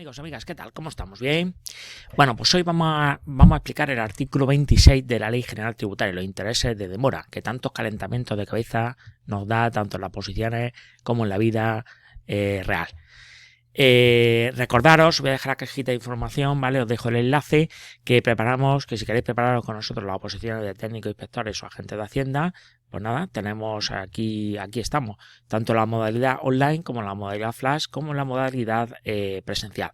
Amigos, amigas, ¿qué tal? ¿Cómo estamos? ¿Bien? Bueno, pues hoy vamos a explicar el artículo 26 de la Ley General Tributaria, los intereses de demora, que tantos calentamientos de cabeza nos da tanto en las posiciones como en la vida real. Recordaros, voy a dejar la cajita de información, ¿vale? Os dejo el enlace que preparamos, que si queréis prepararos con nosotros las oposiciones de técnicos, inspectores o agentes de Hacienda, pues nada, tenemos aquí estamos, tanto la modalidad online como la modalidad flash, como la modalidad presencial.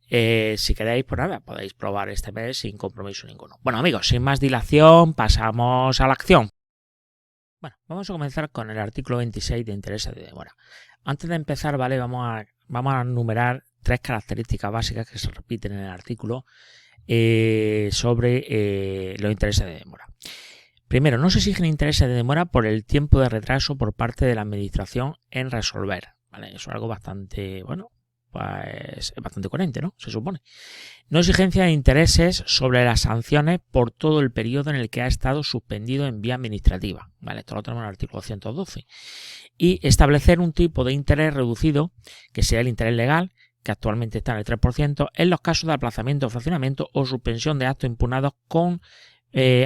Si queréis, pues nada, podéis probar este mes sin compromiso ninguno. Bueno, amigos, sin más dilación, pasamos a la acción. Bueno, vamos a comenzar con el artículo 26 de intereses de demora. Antes de empezar, ¿vale? Vamos a enumerar tres características básicas que se repiten en el artículo sobre los intereses de demora. Primero, no se exigen intereses de demora por el tiempo de retraso por parte de la administración en resolver, ¿vale? Eso es algo bastante, bueno, pues es bastante coherente, ¿no? Se supone. No exigencia de intereses sobre las sanciones por todo el periodo en el que ha estado suspendido en vía administrativa, ¿vale? Esto lo tenemos en el artículo 112. Y establecer un tipo de interés reducido, que sea el interés legal, que actualmente está en el 3%, en los casos de aplazamiento, fraccionamiento o suspensión de actos impugnados con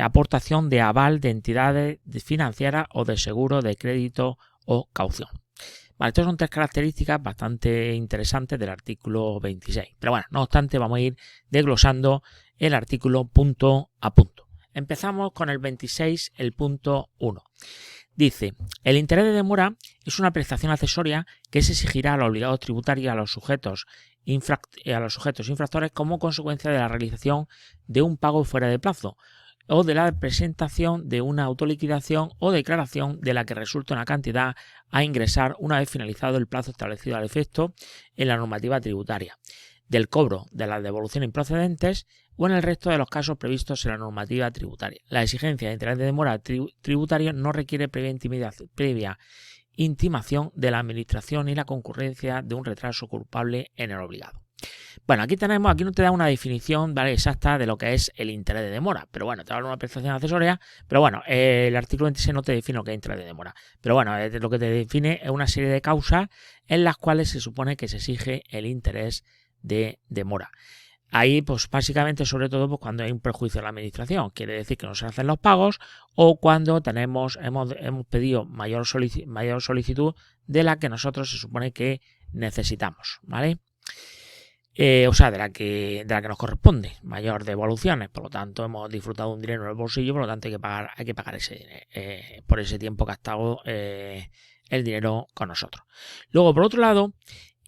aportación de aval de entidades financieras o de seguro de crédito o caución. Vale, estas son tres características bastante interesantes del artículo 26. Pero bueno, no obstante, vamos a ir desglosando el artículo punto a punto. Empezamos con el 26, el punto 1. Dice, el interés de demora es una prestación accesoria que se exigirá a los obligados tributarios a los sujetos infractores como consecuencia de la realización de un pago fuera de plazo o de la presentación de una autoliquidación o declaración de la que resulta una cantidad a ingresar una vez finalizado el plazo establecido al efecto en la normativa tributaria, del cobro de las devoluciones improcedentes o en el resto de los casos previstos en la normativa tributaria. La exigencia de interés de demora tributario no requiere previa intimación de la administración y la concurrencia de un retraso culpable en el obligado. Bueno, aquí no te da una definición, ¿vale?, exacta de lo que es el interés de demora, pero bueno, te da una prestación accesoria, pero bueno, el artículo 26 no te define lo que es interés de demora, pero bueno, lo que te define es una serie de causas en las cuales se supone que se exige el interés de demora. Ahí, pues básicamente, sobre todo, pues cuando hay un perjuicio de la administración, quiere decir que no se hacen los pagos, o cuando hemos pedido mayor solicitud de la que nosotros se supone que necesitamos, ¿vale? O sea, de la que nos corresponde, mayor devoluciones, por lo tanto hemos disfrutado de un dinero en el bolsillo, por lo tanto hay que pagar ese dinero, por ese tiempo que ha estado el dinero con nosotros. Luego, por otro lado,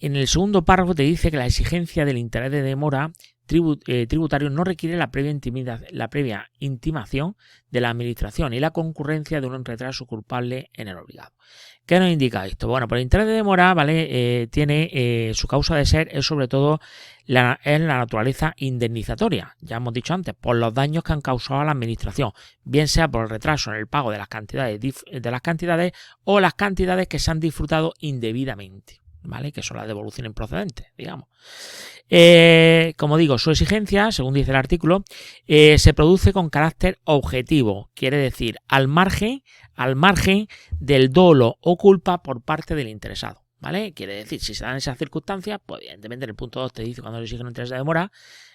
en el segundo párrafo te dice que la exigencia del interés de demora tributario no requiere la previa intimación de la administración y la concurrencia de un retraso culpable en el obligado. ¿Qué nos indica esto? Bueno, pues el interés de demora, ¿vale? Tiene su causa de ser es sobre todo en la naturaleza indemnizatoria, ya hemos dicho antes, por los daños que han causado a la administración, bien sea por el retraso en el pago de las cantidades o las cantidades que se han disfrutado indebidamente, ¿vale? Que son las devoluciones improcedentes, digamos. Como digo, su exigencia, según dice el artículo, se produce con carácter objetivo, quiere decir al margen del dolo o culpa por parte del interesado, ¿vale? Quiere decir, si se dan esas circunstancias, pues evidentemente en el punto 2 te dice cuando se exige un interés de demora,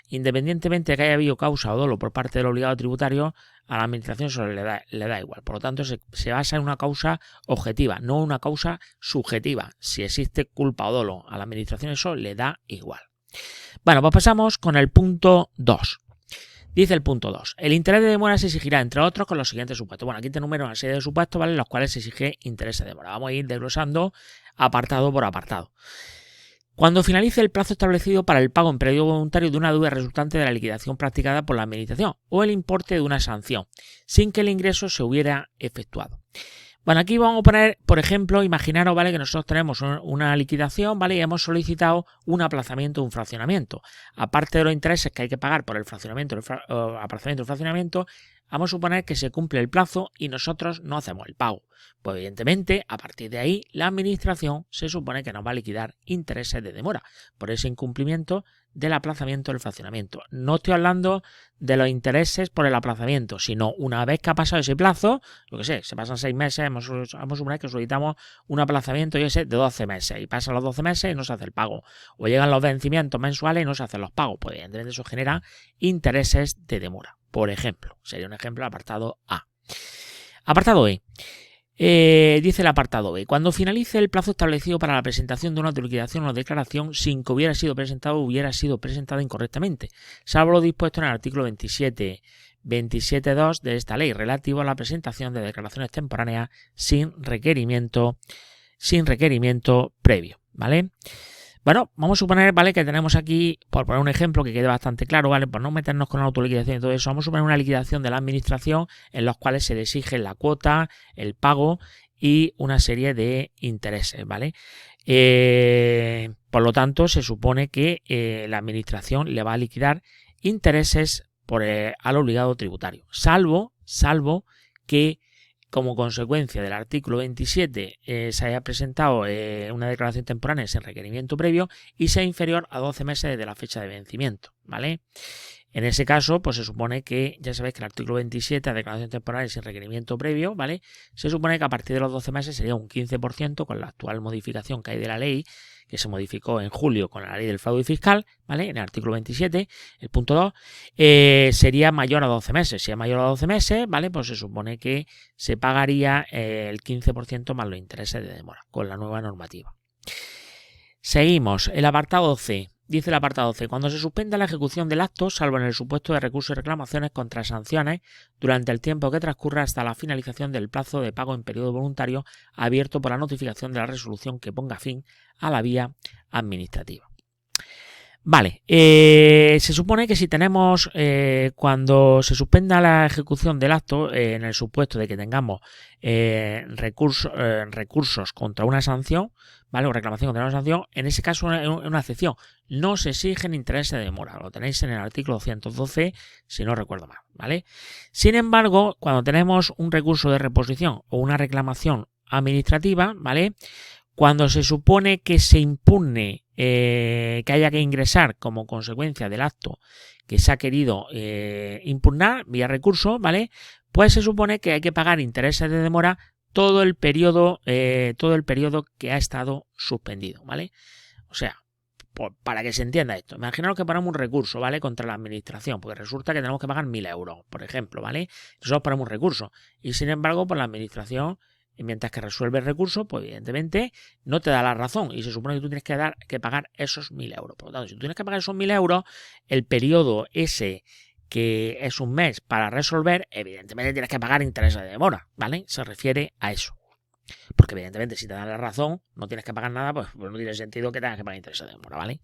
independientemente de que haya habido causa o dolo por parte del obligado tributario, a la administración eso le da igual. Por lo tanto, se basa en una causa objetiva, no una causa subjetiva. Si existe culpa o dolo a la administración, eso le da igual. Bueno, pues pasamos con el punto 2. Dice el punto 2. El interés de demora se exigirá, entre otros, con los siguientes supuestos. Bueno, aquí te enumero una serie de supuestos, ¿vale?, en los cuales se exige interés de demora. Vamos a ir desglosando apartado por apartado. Cuando finalice el plazo establecido para el pago en periodo voluntario de una deuda resultante de la liquidación practicada por la administración o el importe de una sanción, sin que el ingreso se hubiera efectuado. Bueno, aquí vamos a poner, por ejemplo, imaginaros, ¿vale?, que nosotros tenemos una liquidación, ¿vale?, y hemos solicitado un aplazamiento o un fraccionamiento. Aparte de los intereses que hay que pagar por el fraccionamiento, aplazamiento o fraccionamiento, Vamos a suponer que se cumple el plazo y nosotros no hacemos el pago. Pues evidentemente, a partir de ahí, la administración se supone que nos va a liquidar intereses de demora por ese incumplimiento del aplazamiento del fraccionamiento. No estoy hablando de los intereses por el aplazamiento, sino una vez que ha pasado ese plazo, lo que sé, se pasan 6 meses, vamos a suponer que solicitamos un aplazamiento de 12 meses y pasan los 12 meses y no se hace el pago. O llegan los vencimientos mensuales y no se hacen los pagos. Pues evidentemente eso genera intereses de demora. Por ejemplo, sería un ejemplo el apartado A. Apartado E. Dice el apartado B, cuando finalice el plazo establecido para la presentación de una liquidación o declaración sin que hubiera sido presentada incorrectamente, salvo lo dispuesto en el artículo 27.2 de esta ley relativo a la presentación de declaraciones temporáneas sin requerimiento previo, ¿vale? Bueno, vamos a suponer, ¿vale?, que tenemos aquí, por poner un ejemplo que quede bastante claro, ¿vale?, por no meternos con la autoliquidación y todo eso, vamos a suponer una liquidación de la administración en los cuales se le exige la cuota, el pago y una serie de intereses, ¿vale? Por lo tanto, se supone que la administración le va a liquidar intereses al obligado tributario, salvo que como consecuencia del artículo 27 se haya presentado una declaración temporánea sin requerimiento previo y sea inferior a 12 meses desde la fecha de vencimiento, ¿vale? En ese caso, pues se supone que, ya sabéis que el artículo 27, la declaración temporal sin requerimiento previo, ¿vale? Se supone que a partir de los 12 meses sería un 15% con la actual modificación que hay de la ley, que se modificó en julio con la ley del fraude fiscal, ¿vale? En el artículo 27, el punto 2, sería mayor a 12 meses. Si es mayor a 12 meses, ¿vale? Pues se supone que se pagaría el 15% más los intereses de demora con la nueva normativa. Seguimos, el apartado C. Dice el apartado C, cuando se suspenda la ejecución del acto, salvo en el supuesto de recursos y reclamaciones contra sanciones, durante el tiempo que transcurra hasta la finalización del plazo de pago en periodo voluntario abierto por la notificación de la resolución que ponga fin a la vía administrativa. Vale, se supone que si tenemos, cuando se suspenda la ejecución del acto, en el supuesto de que tengamos recursos contra una sanción, ¿vale? O reclamación contra una sanción, en ese caso una excepción. No se exigen intereses de demora, lo tenéis en el artículo 212, si no recuerdo mal, ¿vale? Sin embargo, cuando tenemos un recurso de reposición o una reclamación administrativa, ¿vale?, cuando se supone que se impugne que haya que ingresar como consecuencia del acto que se ha querido impugnar vía recurso, ¿vale?, pues se supone que hay que pagar intereses de demora todo el periodo que ha estado suspendido, ¿vale? O sea, para que se entienda esto, imaginaos que ponemos un recurso, ¿vale?, contra la administración, porque resulta que tenemos que pagar 1.000 euros, por ejemplo, ¿vale? Nosotros ponemos un recurso y sin embargo, por la administración, mientras que resuelve el recurso, pues evidentemente no te da la razón y se supone que tú tienes que pagar esos 1.000 euros. Por lo tanto, si tú tienes que pagar esos 1.000 euros, el periodo ese que es un mes para resolver, evidentemente tienes que pagar intereses de demora, ¿vale? Se refiere a eso. Porque evidentemente si te dan la razón, no tienes que pagar nada, pues no tiene sentido que tengas que pagar intereses de demora, ¿vale?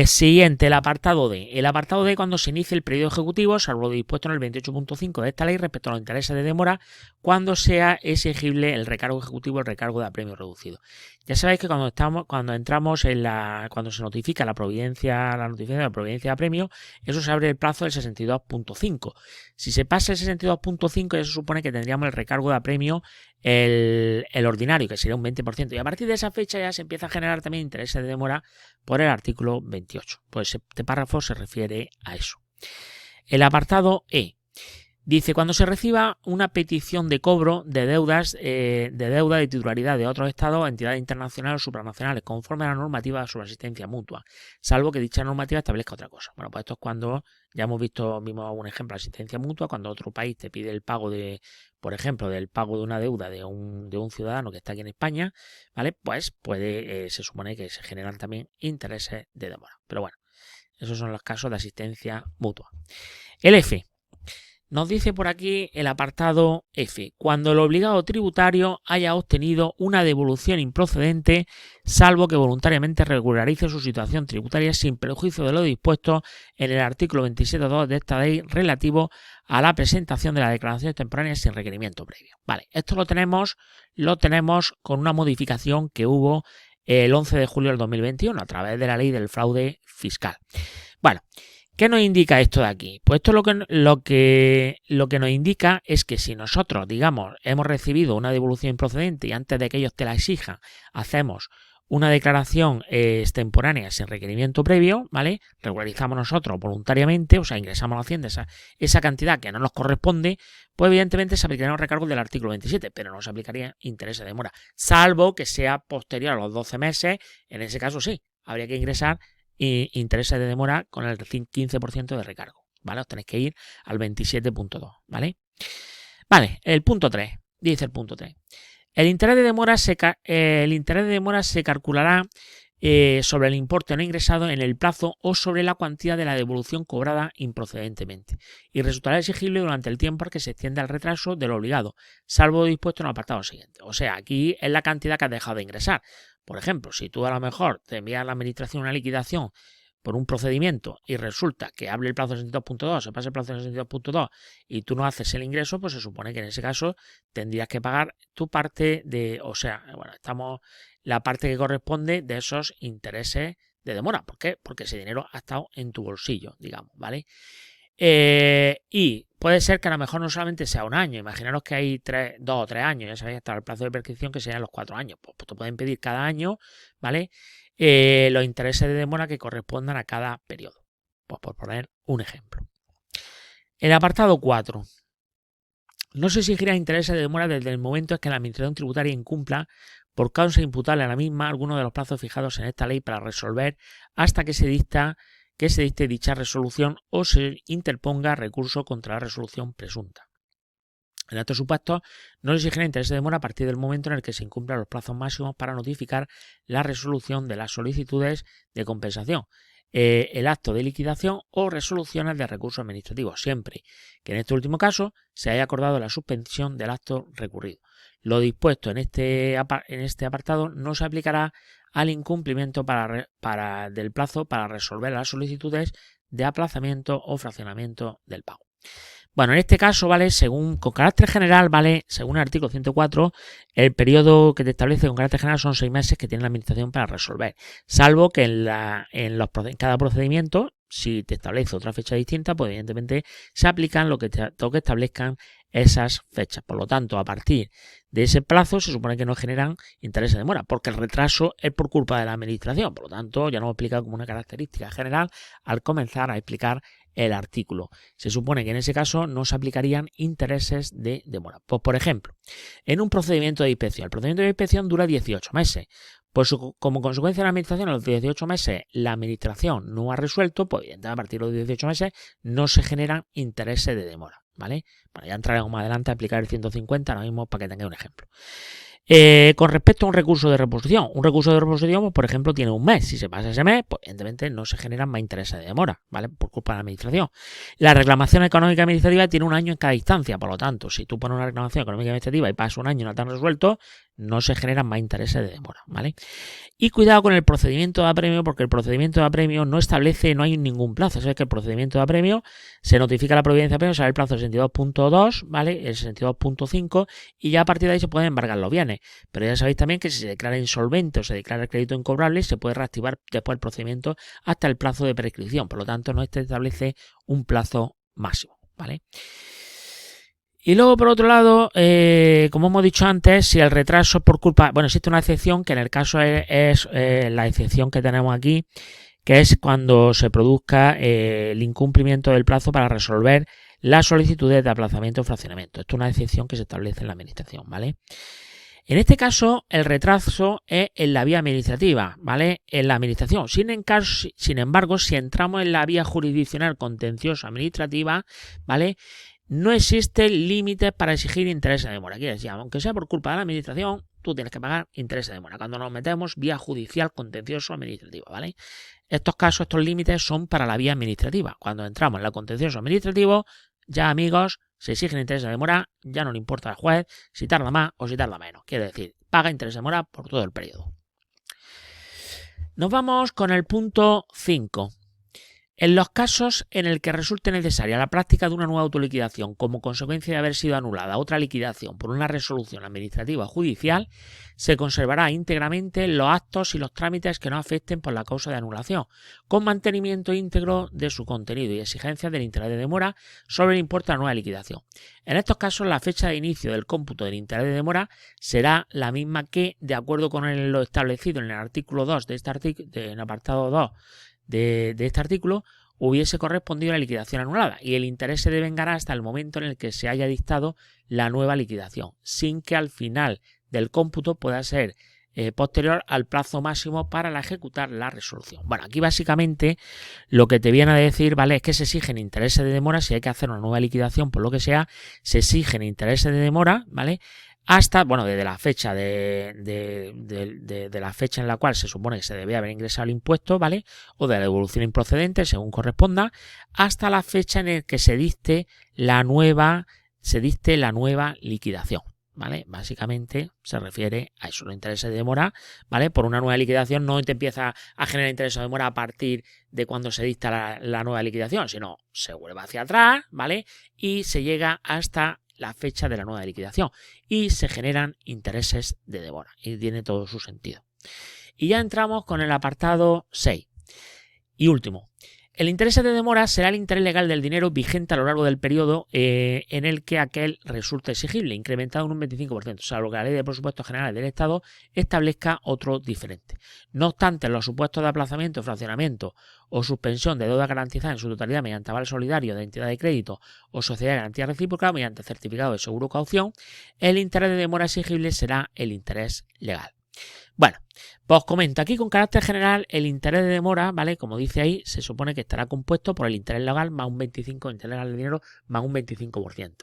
Siguiente, el apartado D. El apartado D, cuando se inicie el periodo ejecutivo, salvo lo dispuesto en el 28.5 de esta ley respecto a los intereses de demora, cuando sea exigible el recargo ejecutivo, el recargo de apremio reducido. Ya sabéis que cuando se notifica la notificación de la providencia de apremio, eso se abre el plazo del 62.5. Si se pasa el 62.5, ya se supone que tendríamos el recargo de apremio el ordinario, que sería un 20%. Y a partir de esa fecha ya se empieza a generar también intereses de demora por el artículo 28. Pues este párrafo se refiere a eso. El apartado E dice, cuando se reciba una petición de cobro de deudas de titularidad de otros estados, entidades internacionales o supranacionales, conforme a la normativa sobre asistencia mutua, salvo que dicha normativa establezca otra cosa. Bueno, pues esto es cuando, ya hemos visto un ejemplo de asistencia mutua, cuando otro país te pide el pago por ejemplo, del pago de una deuda de un ciudadano que está aquí en España, ¿vale? Pues se supone que se generan también intereses de demora. Pero bueno, esos son los casos de asistencia mutua. El F. Nos dice por aquí el apartado F, cuando el obligado tributario haya obtenido una devolución improcedente, salvo que voluntariamente regularice su situación tributaria sin perjuicio de lo dispuesto en el artículo 27.2 de esta ley relativo a la presentación de las declaraciones temporáneas sin requerimiento previo. Vale, esto lo tenemos con una modificación que hubo el 11 de julio del 2021 a través de la ley del fraude fiscal. Bueno, ¿Qué nos indica esto de aquí? Pues esto lo que nos indica es que si nosotros, digamos, hemos recibido una devolución improcedente y antes de que ellos te la exijan, hacemos una declaración extemporánea sin requerimiento previo, ¿vale? Regularizamos nosotros voluntariamente, o sea, ingresamos a la Hacienda esa cantidad que no nos corresponde, pues evidentemente se aplicarían los recargos del artículo 27, pero no se aplicaría interés de demora, salvo que sea posterior a los 12 meses, en ese caso sí, habría que ingresar intereses de demora con el 15% de recargo, ¿vale? Os tenéis que ir al 27.2, ¿vale? Vale, el punto 3, dice el punto 3. El interés de demora se calculará sobre el importe no ingresado en el plazo o sobre la cuantía de la devolución cobrada improcedentemente y resultará exigible durante el tiempo al que se extienda el retraso del obligado, salvo lo dispuesto en el apartado siguiente. O sea, aquí es la cantidad que has dejado de ingresar. Por ejemplo, si tú a lo mejor te envías a la administración una liquidación por un procedimiento y resulta que hable el plazo de 62.2, se pasa el plazo de 62.2 y tú no haces el ingreso, pues se supone que en ese caso tendrías que pagar tu parte de, o sea, bueno, la parte que corresponde de esos intereses de demora. ¿Por qué? Porque ese dinero ha estado en tu bolsillo, digamos, ¿vale? Y puede ser que a lo mejor no solamente sea un año, imaginaros que hay 2 o 3 años, ya sabéis, hasta el plazo de prescripción que serían los 4 años, pues te pueden pedir cada año, ¿vale? Los intereses de demora que correspondan a cada periodo, pues por poner un ejemplo. El apartado 4. No se exigirá intereses de demora desde el momento en que la administración tributaria incumpla por causa imputable a la misma alguno de los plazos fijados en esta ley para resolver hasta que se dicte dicha resolución o se interponga recurso contra la resolución presunta. En estos supuestos no se exigirá interés de demora a partir del momento en el que se incumplan los plazos máximos para notificar la resolución de las solicitudes de compensación, el acto de liquidación o resoluciones de recursos administrativos, siempre que en este último caso se haya acordado la suspensión del acto recurrido. Lo dispuesto en este apartado no se aplicará al incumplimiento del plazo para resolver las solicitudes de aplazamiento o fraccionamiento del pago. Bueno, en este caso, ¿vale? Con carácter general, ¿vale? Según el artículo 104, el periodo que te establece con carácter general son 6 meses que tiene la administración para resolver, salvo que en cada procedimiento, si te establece otra fecha distinta, pues evidentemente se aplican lo que establezcan esas fechas. Por lo tanto, a partir de ese plazo se supone que no generan interés de demora, porque el retraso es por culpa de la administración. Por lo tanto, ya no lo he explicado como una característica general al comenzar a explicar el artículo. Se supone que en ese caso no se aplicarían intereses de demora. Pues, por ejemplo, en un procedimiento de inspección, el procedimiento de inspección dura 18 meses. Pues como consecuencia de la administración, a los 18 meses la administración no ha resuelto, pues evidentemente a partir de los 18 meses no se generan intereses de demora, ¿vale? Bueno, ya entraremos más adelante a aplicar el 150, ahora mismo para que tengáis un ejemplo. Con respecto a un recurso de reposición, pues, por ejemplo, tiene un mes. Si se pasa ese mes, pues evidentemente no se generan más intereses de demora, ¿vale? Por culpa de la administración. La reclamación económica administrativa tiene un año en cada instancia, por lo tanto, si tú pones una reclamación económica administrativa y pasa un año y no te han resuelto, no se generan más intereses de demora, ¿vale? Y cuidado con el procedimiento de apremio, porque el procedimiento de apremio no hay ningún plazo. Sabes que el procedimiento de apremio se notifica la providencia de apremio, sale el plazo 62.2, ¿vale? El 62.5 y ya a partir de ahí se pueden embargar los bienes. Pero ya sabéis también que si se declara insolvente o se declara el crédito incobrable, se puede reactivar después el procedimiento hasta el plazo de prescripción. Por lo tanto, no se establece un plazo máximo, ¿vale? Y luego, por otro lado, como hemos dicho antes, si el retraso por culpa... Bueno, existe una excepción que en el caso es la excepción que tenemos aquí, que es cuando se produzca el incumplimiento del plazo para resolver las solicitudes de aplazamiento o fraccionamiento. Esto es una excepción que se establece en la administración, ¿vale? En este caso, el retraso es en la vía administrativa, ¿vale? En la administración. Sin embargo, si entramos en la vía jurisdiccional contenciosa administrativa, ¿vale? No existen límites para exigir intereses de demora. Quiere decir, aunque sea por culpa de la administración, tú tienes que pagar intereses de demora. Cuando nos metemos vía judicial contencioso administrativa, ¿vale? Estos límites son para la vía administrativa. Cuando entramos en la contencioso administrativo, ya amigos, se exigen intereses de demora, ya no le importa al juez si tarda más o si tarda menos. Quiere decir, paga intereses de demora por todo el periodo. Nos vamos con el punto 5. En los casos en el que resulte necesaria la práctica de una nueva autoliquidación como consecuencia de haber sido anulada otra liquidación por una resolución administrativa o judicial, se conservará íntegramente los actos y los trámites que no afecten por la causa de anulación, con mantenimiento íntegro de su contenido y exigencias del interés de demora sobre el importe de la nueva liquidación. En estos casos, la fecha de inicio del cómputo del interés de demora será la misma que, de acuerdo con lo establecido en el artículo 2 de este artículo, en el apartado 2 de este artículo, hubiese correspondido a la liquidación anulada, y el interés se devengará hasta el momento en el que se haya dictado la nueva liquidación, sin que al final del cómputo pueda ser posterior al plazo máximo para ejecutar la resolución. Bueno, aquí básicamente lo que te viene a decir, ¿vale?, es que se exigen intereses de demora. Si hay que hacer una nueva liquidación, por lo que sea, se exigen intereses de demora, ¿vale?, hasta, bueno, desde la fecha de la fecha en la cual se supone que se debe haber ingresado el impuesto, ¿vale?, o de la devolución improcedente, según corresponda, hasta la fecha en la que se dicte la nueva liquidación, ¿vale? Básicamente se refiere a eso, los intereses de demora, ¿vale? Por una nueva liquidación no te empieza a generar intereses de demora a partir de cuando se dicta la nueva liquidación, sino se vuelve hacia atrás, ¿vale?, y se llega hasta la fecha de la nueva liquidación y se generan intereses de demora, y tiene todo su sentido. Y ya entramos con el apartado 6 y último. El interés de demora será el interés legal del dinero vigente a lo largo del periodo en el que aquel resulte exigible, incrementado en un 25%, salvo que la Ley de Presupuestos Generales del Estado establezca otro diferente. No obstante, en los supuestos de aplazamiento, fraccionamiento o suspensión de deuda garantizada en su totalidad mediante aval solidario de entidad de crédito o sociedad de garantía recíproca mediante certificado de seguro caución, el interés de demora exigible será el interés legal. Bueno, pues os comento, aquí con carácter general el interés de demora, ¿vale?, como dice ahí, se supone que estará compuesto por el interés legal más un 25%, interés legal del dinero más un 25%.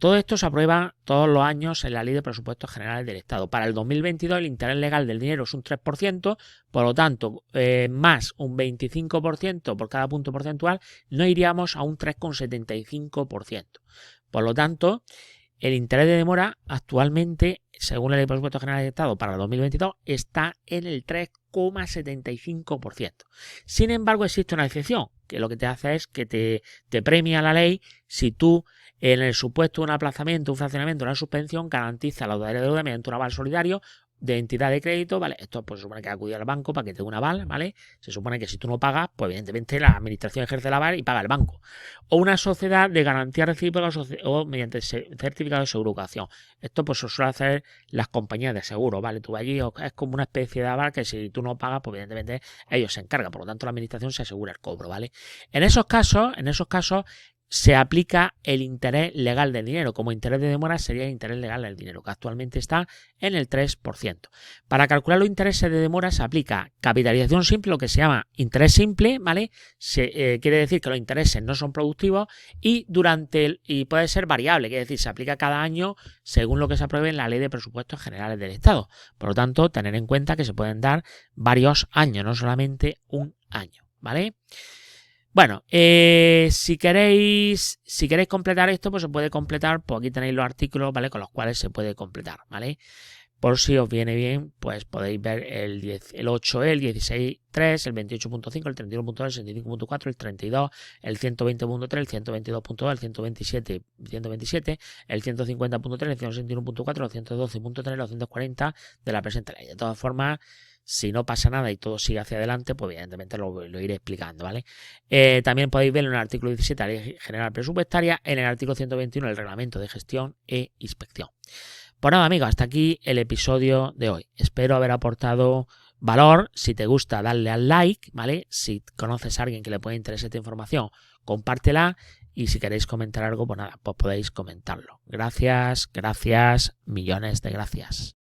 Todo esto se aprueba todos los años en la Ley de Presupuestos Generales del Estado. Para el 2022 el interés legal del dinero es un 3%, por lo tanto, más un 25% por cada punto porcentual, no iríamos a un 3,75%. Por lo tanto, el interés de demora actualmente, según la Ley de Presupuestos Generales del Estado para el 2022, está en el 3,75%. Sin embargo, existe una excepción, que lo que te hace es que te premia la ley si tú, en el supuesto de un aplazamiento, un fraccionamiento, una suspensión, garantiza la deuda mediante un aval solidario de entidad de crédito, ¿vale? Esto pues se supone que acudir al banco para que te dé un aval, ¿vale? Se supone que si tú no pagas, pues evidentemente la administración ejerce el aval y paga el banco. O una sociedad de garantía recíproca o mediante certificado de seguro caución. Esto pues se suele hacer las compañías de seguro, ¿vale? Tú allí es como una especie de aval que si tú no pagas, pues evidentemente ellos se encargan, por lo tanto la administración se asegura el cobro, ¿vale? En esos casos se aplica el interés legal del dinero. Como interés de demora sería el interés legal del dinero, que actualmente está en el 3%. Para calcular los intereses de demora se aplica capitalización simple, lo que se llama interés simple, ¿vale? Quiere decir que los intereses no son productivos y puede ser variable, quiere decir, se aplica cada año según lo que se apruebe en la Ley de Presupuestos Generales del Estado. Por lo tanto, tener en cuenta que se pueden dar varios años, no solamente un año, ¿vale? Bueno, si queréis completar esto, pues se puede completar, pues aquí tenéis los artículos, ¿vale?, con los cuales se puede completar, ¿vale? Por si os viene bien, pues podéis ver el 8E, el 16.3, el 28.5, el 31.2, el 65.4, el 32, el 120.3, el 122.2, el 127, el 150.3, el 161.4, el 112.3, los 140 de la presente ley. De todas formas, si no pasa nada y todo sigue hacia adelante, pues evidentemente lo iré explicando, ¿vale? También podéis ver en el artículo 17 la Ley General Presupuestaria, en el artículo 121 el Reglamento de Gestión e Inspección. Pues nada, amigos, hasta aquí el episodio de hoy. Espero haber aportado valor. Si te gusta, dale al like, ¿vale? Si conoces a alguien que le puede interesar esta información, compártela. Y si queréis comentar algo, pues nada, pues podéis comentarlo. Gracias, millones de gracias.